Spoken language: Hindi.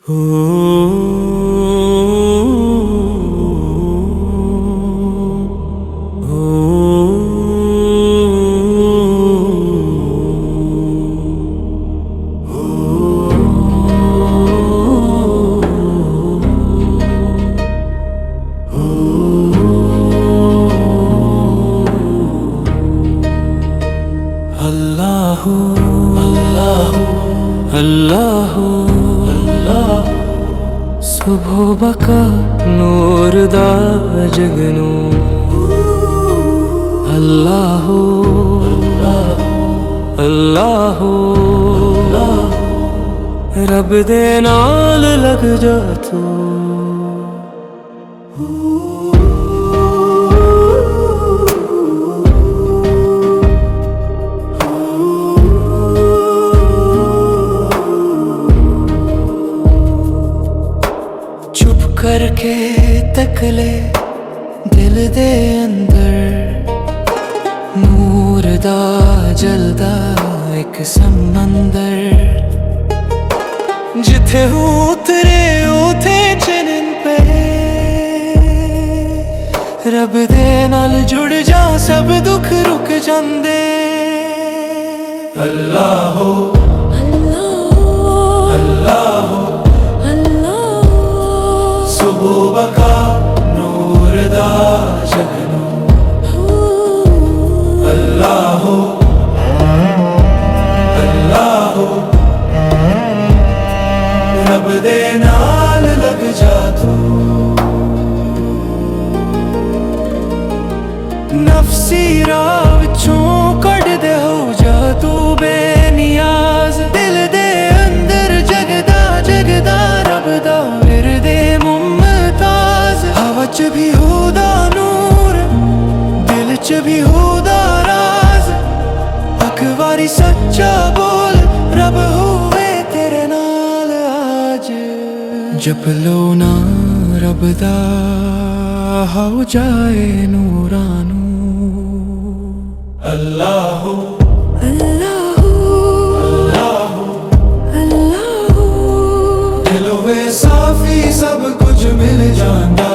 अल्लाहु अल्लाहु अल्लाहु अल्लाह सुबह बका नूर दा जगनू अल्लाहु अल्लाहु रब दे नाल लग जा तू। चुप करके तक ले दिल दे अंदर नूर दा जलदा एक समंदर जिथे उतरे उथे चनन पे रब दे नाल जुड़ जा सब दुख रुक जांदे। अल्लाहो अल्लाहो सुबह बका नूर दा जगनू अल्लाहो अल्लाहो रब दे नाल लग जा तू। नफसी राह विचों कढ़ दे हो जा तू बेनियाज दिल दे अंदर जगदा जगदा रब दा विरदे मुमताज। हवा च भी होदा नूर दिल च भी होदा राज अखबारी सच्चा बोल रब होवे तेरे नाल आज। जप लो ना रब दा हो जाए नूरानू। अल्लाहु अल्लाहु अल्लाहु अल्लाहु दिल वे साफी सब कुछ मिल जांदा।